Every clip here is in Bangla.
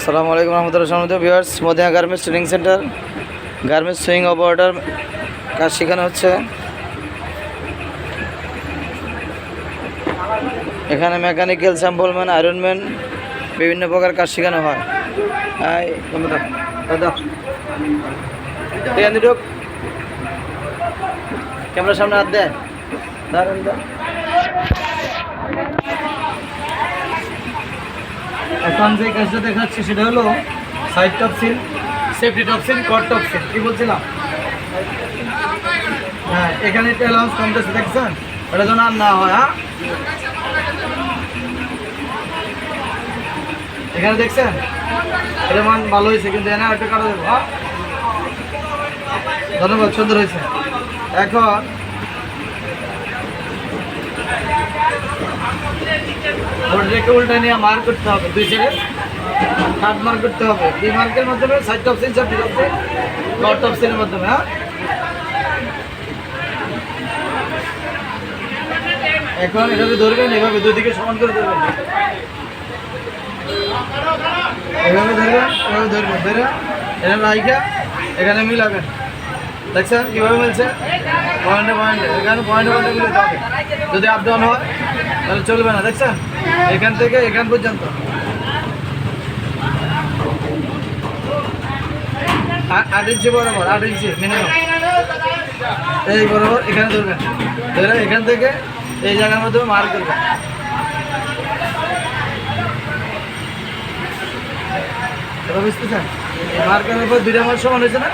আসসালামু আলাইকুম রহমতুল্লাহ viewers, Madina garments training center garments sewing operator কাজ শেখানো হচ্ছে। এখানে মেকানিক্যাল, স্যাম্পলম্যান, আয়রনম্যান বিভিন্ন প্রকার কাজ শেখানো হয়। ক্যামেরার সামনে হাত দেয়। এখন যে কাজটা দেখাচ্ছি সেটা হলো সাইড টপসিল, সেফটি টপসিল, কট টপসিল। কি বলছিলাম? হ্যাঁ, এখানে একটা অ্যালাউন্স কমতেছে, দেখছেন? ওটা যেন আর না হয়। হ্যাঁ, এখানে দেখছেন এটা মান ভালো হয়েছে, কিন্তু এনে একটা কাটা দেবো। হ্যাঁ, ধন্যবাদ, সুন্দর হয়েছে। এখন ওটাকে উল্টা নিয়ে মার করতে হবে, দুই সাইডে কাট মার করতে হবে। এই মার্কের মাধ্যমে সাইড টপসিল, সেফটি টপসিল, কট টপসিলের মাধ্যমে। হ্যাঁ, এখন এটাকে ধরবেন এভাবে, দুদিকে সমান করে ধরবেন, এভাবে ধরবেন, এভাবে ধরবেন, ধরে এটা রাইখা এখানে মিলাবেন। দেখছেন কীভাবে মিলছে? পয়েন্টে পয়েন্টে, এখানে পয়েন্টে পয়েন্টে মিলাতে হবে। যদি আপ ডাউন হয় তাহলে চলবে না। দেখছেন, এখান থেকে এখান পর্যন্ত 8 ইঞ্চি বরাবর, 8 ইঞ্চি মিনিমাম এই বরাবর এখানে ধরবেন, ধরে এখান থেকে এই জায়গার মাধ্যমে মার্ক করবেন। এবার বুঝতেছেন? মার্কের উপর দুইটা মাস সমান হয়েছে না?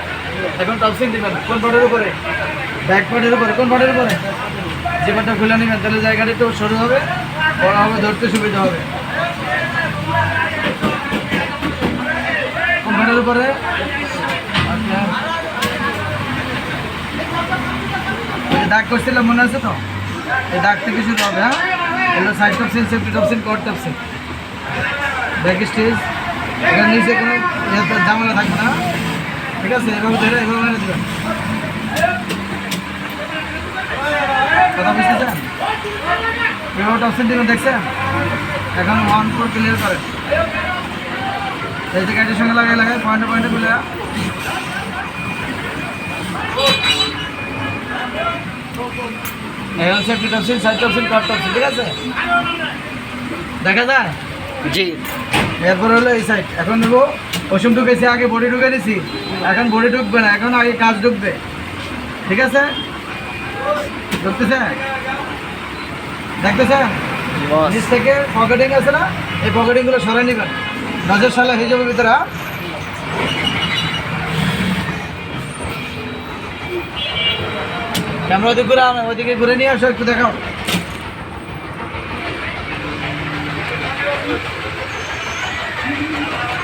এখন টপসিং দিবেন কোন পাটের উপরে? ব্যাক পাটের উপরে। কোন পাটের উপরে? যে পাটটা খুলে নেবেন, তাহলে জায়গাটা একটু সরু হবে, বড় হবে, ধরতে সুবিধা হবে। কোন পাটের উপরে? আচ্ছা, দাগ করছিলাম, মনে আছে তো? এই দাগ থেকে শুরু হবে। হ্যাঁ, এগুলো সাইড টপসিল, সেফটি টপসিল, কট টপসিল, ব্যাক স্টেজ। এখানে নিচে কোনো ঝামেলা থাকবে না। ঠিক আছে, এভাবে ধরে এভাবে মেরে দেবেন। কথা বুঝতেছেন? এভাবে টপসিল দিবেন, দেখছেন? এখন 1 4 ক্লিয়ার করেন। এই যে গাড়ির সঙ্গে লাগাই লাগাই পয়েন্টে পয়েন্টে খুলে এখন সেফটি টপসিল, সাইড টপসিল, কট টপসিল। ঠিক আছে, দেখা যায়? জি। এরপর হলো এই সাইড। এখন নেবো ওষুধ ঢুকেছি, আগে বডি ঢুকে নিছি, এখন বডি ঢুকবে না, এখন আগে কাজ ঢুকবে। ঠিক আছে, ঢুকতেছে? দেখতেছেন? নিচ থেকে পকেটিং আছে না, এই পকেটিংগুলো সরাই নেবেন, নজর সালা হয়ে যাবে ভিতরে। ক্যামেরা ওদিকে ঘুরে, ওইদিকে ঘুরে নিয়ে আসো, একটু দেখাও।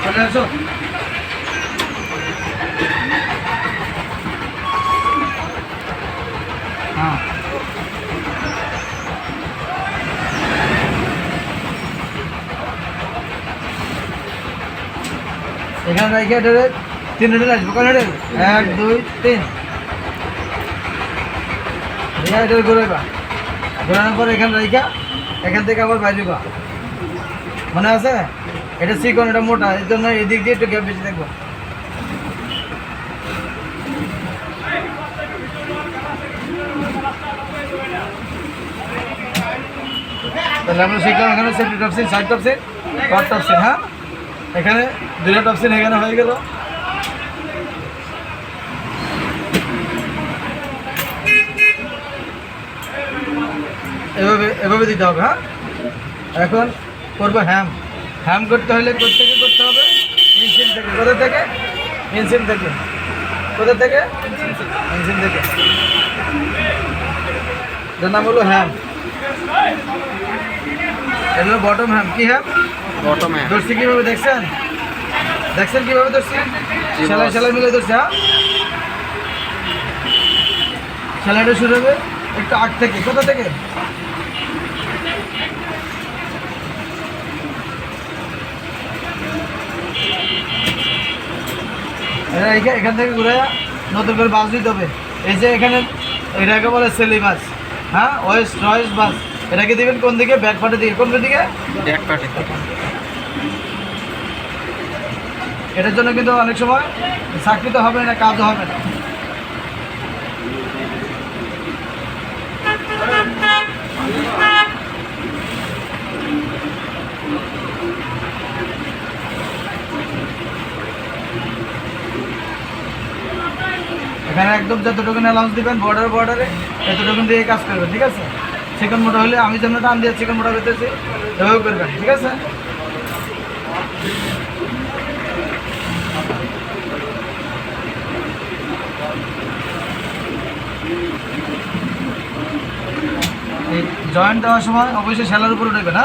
চলে আসো। হ্যাঁ, এখানে রাইখে এটা 3 হেডেল আসবো। কোন হেডেল? 1 2 3। এটা ঘুরাইবা, ঘোরানোর পর এখানে রাইখা এখান থেকে আবার বাইরে বা, মনে আছে? এটা চিকন, এটা মোটা, এর জন্য এদিক দিয়ে একটু গ্যাপ বেশি দেখবো। তাহলে আমরা শিখলাম এখানে সেফটি টপসিল, সাইড টপসিল, কট টপসিল। হ্যাঁ, এখানে 2টা টপসিল এখানে হয়ে গেল। এভাবে এভাবে দিতে হবে। হ্যাঁ, এখন করবো হ্যাম। হ্যাম করতে হলে কোথেকে করতে হবে? ইঞ্জিন থেকে। কোথা থেকে? ইঞ্জিন থেকে। কোথা থেকে? ইঞ্জিন থেকে। যার নাম হলো হ্যাম। এগুলো বটম হ্যাম। কি হ্যাম? বটম হ্যাম। ধরছি কীভাবে দেখছেন? দেখছেন কীভাবে ধরছি? সেলাই সেলাই মিলে ধরছে। হ্যাঁ, সেলাইটা শুরু হবে একটু আগ থেকে। কোথা থেকে? এখান থেকে ঘুরে নতুন করে বাস দিতে হবে। এই যে এখানে এটাকে বলে সেলি বাস। হ্যাঁ, ওয়েস্ট রয়েস বাস। এটাকে দিবেন কোন দিকে? ব্যাক পার্টের দিকে। কোন দিকে? ব্যাক পার্টের দিকে। এটার জন্য কিন্তু অনেক সময় চাকরি তো হবে না, কাজও হবে না। এখানে একদম যতটুকু অ্যালাউন্স দিবেন বর্ডারে এতটুকু দিয়ে কাজ করবেন, ঠিক আছে? চিকন মোটা হলে আমি যেমন টান দিয়ে চিকন মোটা করতেছি এভাবেও করবেন, ঠিক আছে? এই জয়েন্ট দেওয়ার সময় অবশ্যই সেলার উপর উঠবে না,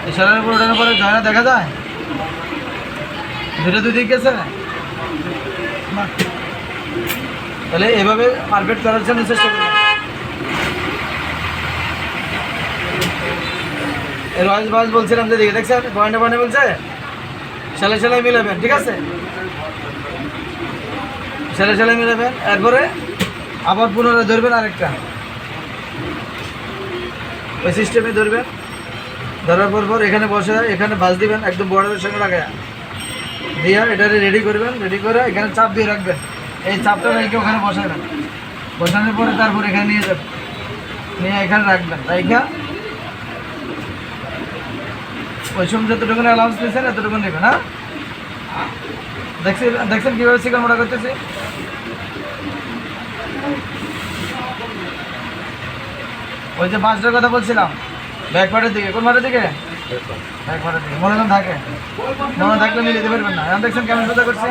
এই সেলার উপর ওঠানোর পরে জয়েন্ট দেখা যায় দুটো দুই দিক গেছে না, তাহলে এভাবে পারফেক্ট করার জন্য চেষ্টা করবেন। রয়েস বয়েস বলছিলাম যে দিকে দেখছেন পয়েন্টে বলছে সেলাই মিলাবেন, ঠিক আছে? সেলাই মিলাবেন, এরপরে আবার পুনরায় ধরবেন আরেকটা, ওই সিস্টেমে ধরবেন। ধরার পর এখানে বসে এখানে ভাঁজ দিবেন একদম বর্ডারের সঙ্গে লাগায় দিয়ে এটারে রেডি করবেন। রেডি করে এখানে চাপ দিয়ে রাখবেন, এই চাপটা রেখে ওখানে বসাবেন। বসানোর পরে তারপর এখানে নিয়ে যাবেন, নিয়ে এখানে রাখবেন। রাইখা ওই সময় যতটুকু অ্যালাউন্স দিয়েছেন এতটুকু নেবেন। হ্যাঁ, দেখছেন কীভাবে চিকন মোটা করতেছি? ওই যে বাসটার কথা বলছিলাম ব্যাক পার্টের দিকে, কোন পার্টের দিকে? ব্যাক পার্টের দিকে। মনে থাকলে মিলিয়ে দিতে পারবেন না। এখন দেখছেন কেমন সোজা করছে?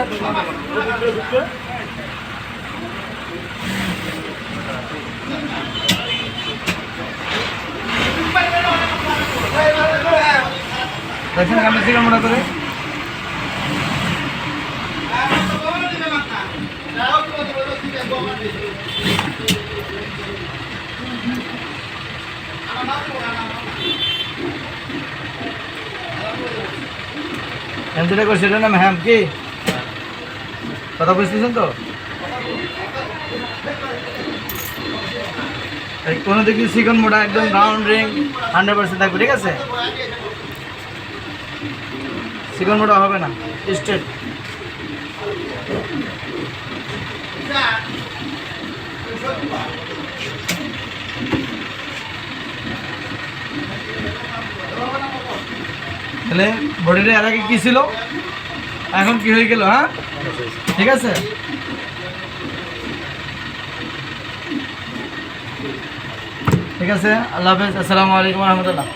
দেখছেন কেমন চিকন মোটা করে? যেটা করছি এটার নাম হ্যাম। কি কথা বুঝতেছেন তো? কোনো দিকে চিকন মোটা একদম রাউন্ড রিং 100% থাকবে, ঠিক আছে? চিকন মোটা হবে না, স্ট্রেট। তাহলে বডিটা এর আগে কী ছিল, এখন কি হয়ে গেল? হ্যাঁ, ঠিক আছে। ঠিক আছে, আল্লাহ হাফেজ, আসসালামু আলাইকুম রহমতুল্লাহ।